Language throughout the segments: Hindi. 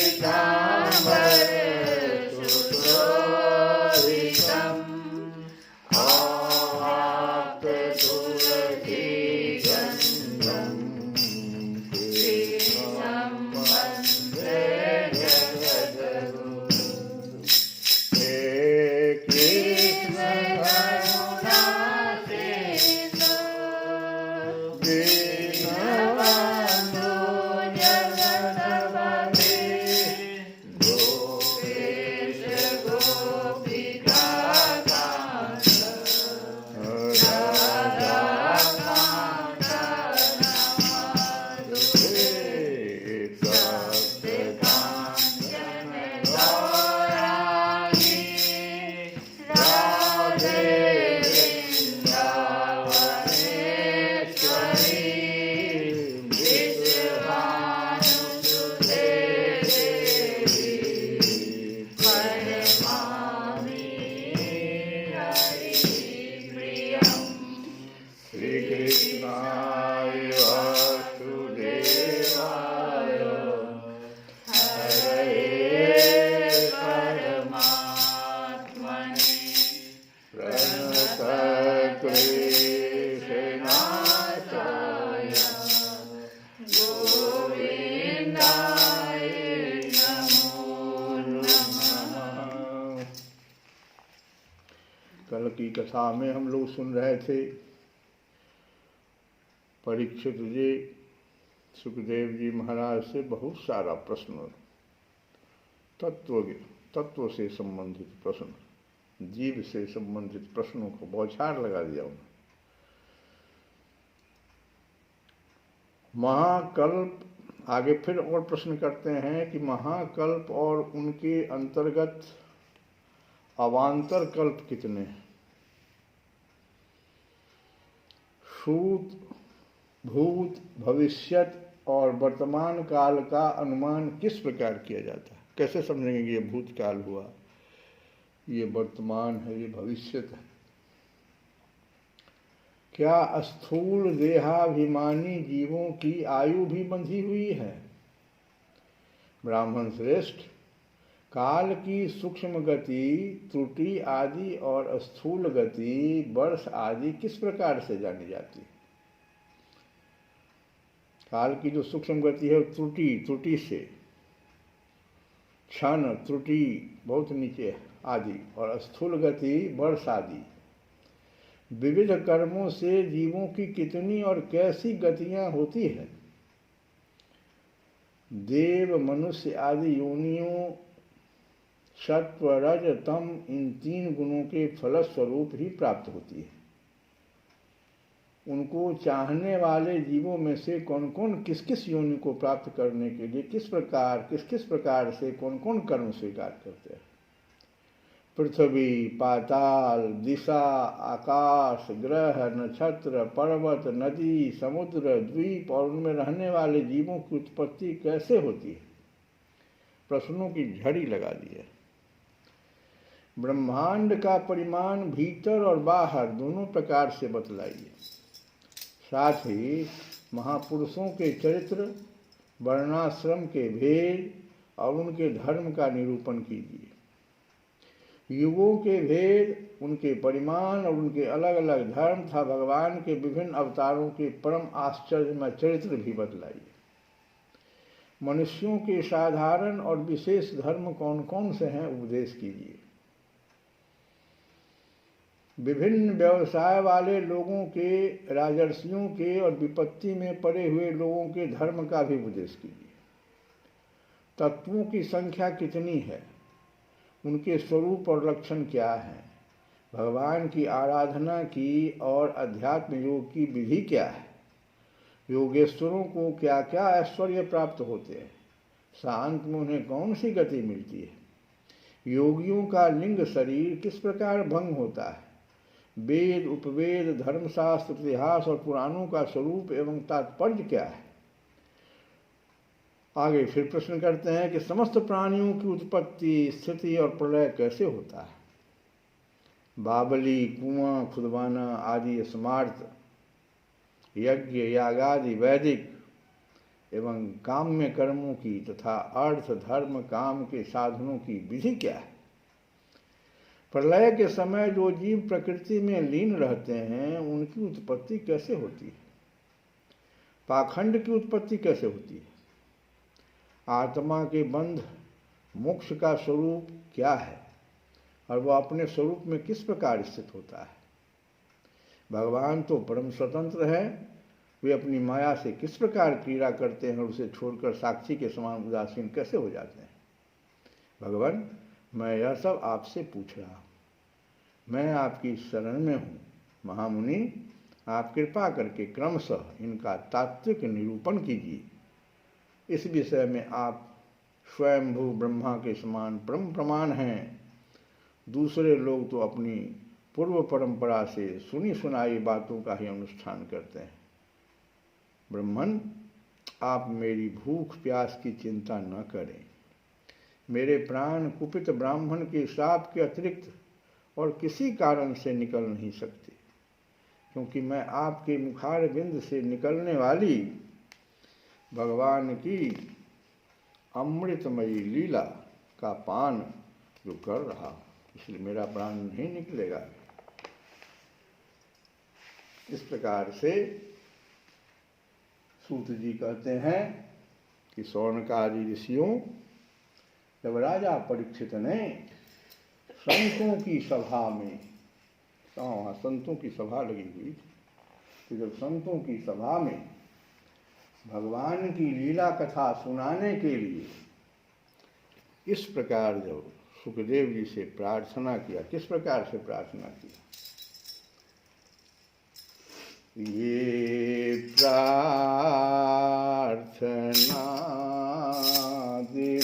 पीताम्बर कल की कथा में हम लोग सुन रहे थे परीक्षित जी सुखदेव जी महाराज से बहुत सारा प्रश्न, तत्व से संबंधित प्रश्न, जीव से संबंधित प्रश्नों को बौछार लगा दिया उन्होंने। महाकल्प, आगे फिर और प्रश्न करते हैं कि महाकल्प और उनके अंतर्गत अवांतर कल्प कितने हैं? सूत, भूत, भविष्यत और वर्तमान काल का अनुमान किस प्रकार किया जाता है? कैसे समझेंगे कि ये भूतकाल हुआ, ये वर्तमान है, ये भविष्यत है? क्या स्थूल देहाभिमानी जीवों की आयु भी बंधी हुई है? ब्राह्मण श्रेष्ठ, काल की सूक्ष्म गति, त्रुटि आदि और स्थूल गति, वर्ष आदि किस प्रकार से जानी जाती है? काल की जो सूक्ष्म गति है त्रुटि से, क्षण, त्रुटि बहुत नीचे आदि, और स्थूल गति वर्ष आदि। विविध कर्मों से जीवों की कितनी और कैसी गतियां होती है? देव, मनुष्य आदि योनियों सत्व, रज, तम इन 3 गुणों के फलस्वरूप ही प्राप्त होती है। उनको चाहने वाले जीवों में से कौन कौन किस किस योनि को प्राप्त करने के लिए किस प्रकार से कौन कौन कर्म स्वीकार करते हैं? पृथ्वी, पाताल, दिशा, आकाश, ग्रह, नक्षत्र, पर्वत, नदी, समुद्र, द्वीप और उनमें रहने वाले जीवों की उत्पत्ति कैसे होती है? प्रश्नों की झड़ी लगा दी है। ब्रह्मांड का परिमाण भीतर और बाहर दोनों प्रकार से बतलाइए। साथ ही महापुरुषों के चरित्र, वर्णाश्रम के भेद और उनके धर्म का निरूपण कीजिए। युगों के भेद, उनके परिमाण और उनके अलग अलग धर्म तथा भगवान के विभिन्न अवतारों के परम आश्चर्यमय चरित्र भी बतलाइए। मनुष्यों के साधारण और विशेष धर्म कौन कौन से हैं, उपदेश कीजिए। विभिन्न व्यवसाय वाले लोगों के, राजर्षियों के और विपत्ति में पड़े हुए लोगों के धर्म का भी उपदेश कीजिए। तत्वों की संख्या कितनी है, उनके स्वरूप और लक्षण क्या हैं, भगवान की आराधना की और अध्यात्म योग की विधि क्या है, योगेश्वरों को क्या क्या ऐश्वर्य प्राप्त होते हैं, शांत में उन्हें कौन सी गति मिलती है, योगियों का लिंग शरीर किस प्रकार भंग होता है, वेद, उपवेद, धर्मशास्त्र, इतिहास और पुराणों का स्वरूप एवं तात्पर्य क्या है। आगे फिर प्रश्न करते हैं कि समस्त प्राणियों की उत्पत्ति, स्थिति और प्रलय कैसे होता है। बावली, कुआं खुदवाना आदि स्मार्त, यज्ञ, यागादि वैदिक एवं काम्य कर्मों की तथा अर्थ, धर्म, काम के साधनों की विधि क्या है। प्रलय के समय जो जीव प्रकृति में लीन रहते हैं उनकी उत्पत्ति कैसे होती है। पाखंड की उत्पत्ति कैसे होती है। आत्मा के बंध, मोक्ष का स्वरूप क्या है और वह अपने स्वरूप में किस प्रकार स्थित होता है। भगवान तो परम स्वतंत्र है, वे अपनी माया से किस प्रकार क्रीड़ा करते हैं और उसे छोड़कर साक्षी के समान उदासीन कैसे हो जाते हैं। भगवान, मैं यह सब आपसे पूछ रहा हूँ, मैं आपकी शरण में हूँ। महामुनि, आप कृपा करके क्रमशः इनका तात्विक निरूपण कीजिए। इस विषय में आप स्वयंभू ब्रह्मा के समान परम प्रमाण हैं। दूसरे लोग तो अपनी पूर्व परंपरा से सुनी सुनाई बातों का ही अनुष्ठान करते हैं। ब्रह्मन, आप मेरी भूख प्यास की चिंता न करें। मेरे प्राण कुपित ब्राह्मण के शाप के अतिरिक्त और किसी कारण से निकल नहीं सकते, क्योंकि मैं आपके मुखार बिंद से निकलने वाली भगवान की अमृतमयी लीला का पान जो कर रहा हूँ, इसलिए मेरा प्राण नहीं निकलेगा। इस प्रकार से सूत जी कहते हैं कि शौनकादि ऋषियों, जब राजा परीक्षित ने संतों की सभा में तो वहाँ संतों की सभा लगी हुई थी। तो जब संतों की सभा में भगवान की लीला कथा सुनाने के लिए इस प्रकार जब सुखदेव जी से प्रार्थना किया, किस प्रकार से प्रार्थना किया? ये प्रार्थना दिल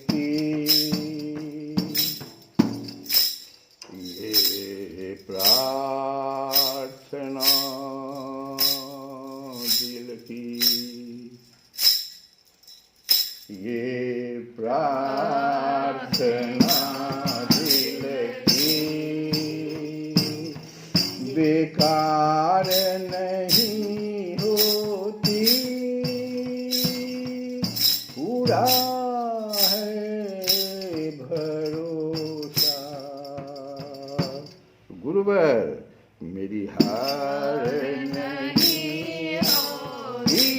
की, ये प्रार्थना दिल की, ये प्रार्थना दिल की बेकार नहीं होती, पूरा है भरोसा। गुरुवर मेरी हार नहीं होती,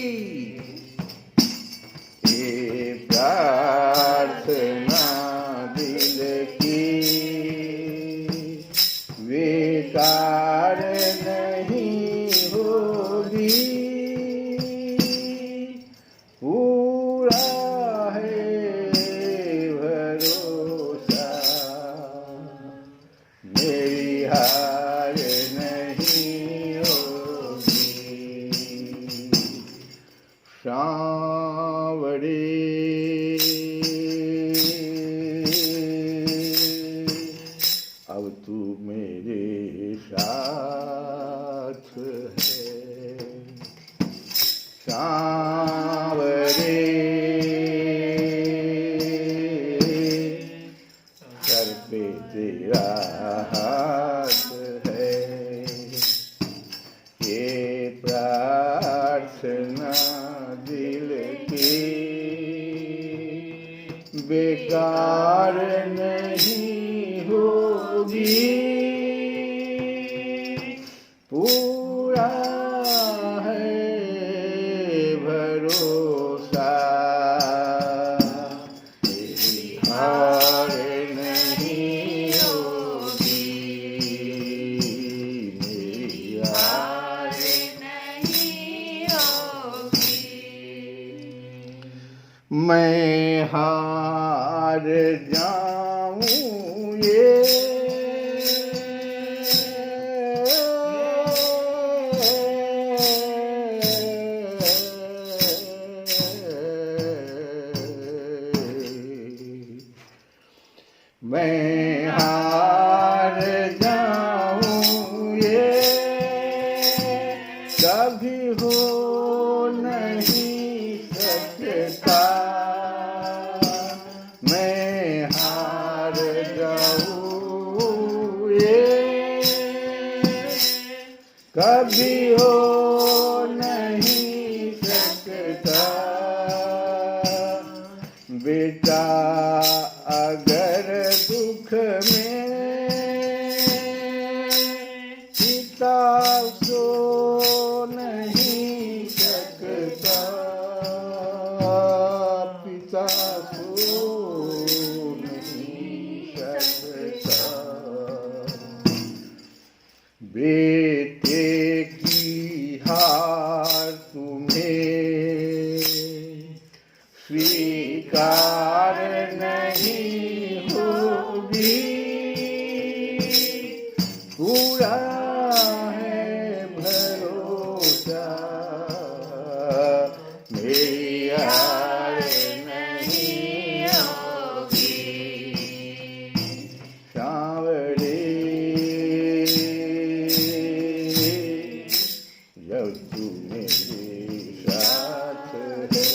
ये प्रार्थना दिल की बेकार नहीं होगी, पूरा है भरोसा, मेरी हार नहीं होगी। सांवरे अब तू मेरे साथ है, सांवरे सर पे तेरा हाथ है, ये प्रार्थना दिल की बेकार नहीं होगी, पूरा है भरोसा, मेरी हार नहीं होगी, मेरी हार नहीं होगी। मैं हार जाऊं ये मैं हार जाऊं ये कभी हो नहीं सकता, मैं हार जाऊं ये कभी हो नहीं सकता, बेटा अगर दुख में पिता सो नहीं सकता, पिता सो नहीं सकता, बेटे की हार तुम्हें स्वीकार नहीं होगी, पूरा है भरोसा, मेरी हार नहीं होगी। सांवरे जब तू मेरे साथ है,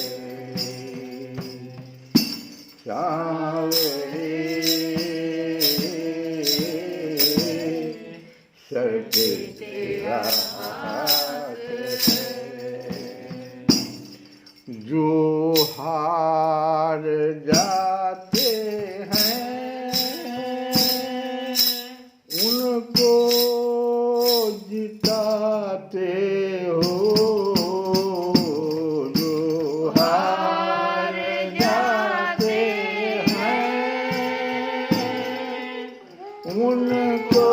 सांवरे सर पे तेरा हाथ है, जो हार जाते हैं उनको जिताते हो, जो हार जाते हैं उनको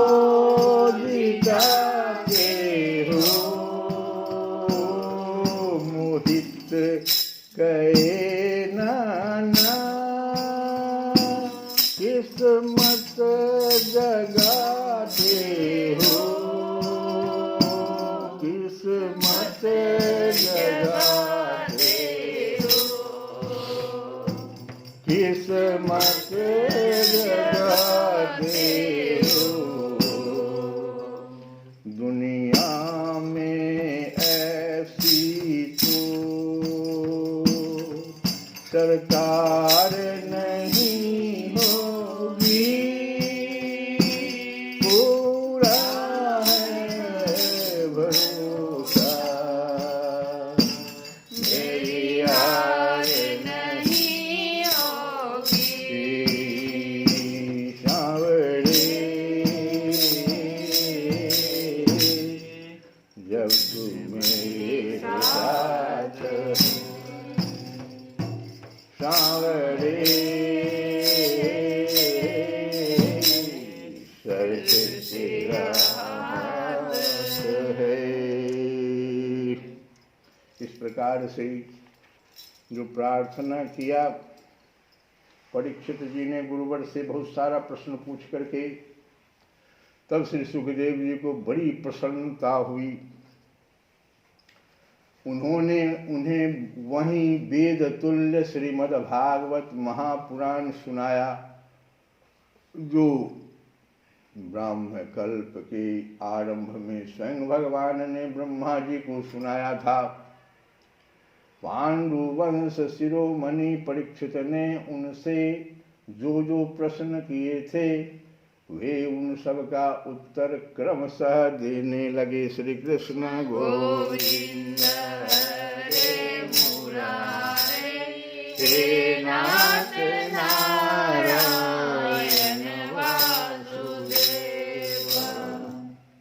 किस्मत जगाते हो, किस्मत जगाते हो, किस्मत जगाते हो। दुनिया में ऐसी तो सरकार नहीं होगी, पूरा है भरोसा मेरी हार नहीं होगी। सांवरे जब तू मेरे साथ, सांवरे शर्त तेरा हाथ है। इस प्रकार से जो प्रार्थना किया, परीक्षित जी ने गुरुवर से बहुत सारा प्रश्न पूछ करके तब श्री सुखदेव जी को बड़ी प्रसन्नता हुई। उन्होंने उन्हें वहीं वेद तुल्य श्रीमद् भागवत महापुराण सुनाया, जो ब्राह्म कल्प के आरंभ में स्वयं भगवान ने ब्रह्मा जी को सुनाया था। पांडु वंश शिरोमणि परीक्षित ने उनसे जो जो प्रश्न किए थे, वे उन सब का उत्तर क्रमशः देने लगे। श्री कृष्ण गोविंद हरे मुरारे, हे नाथ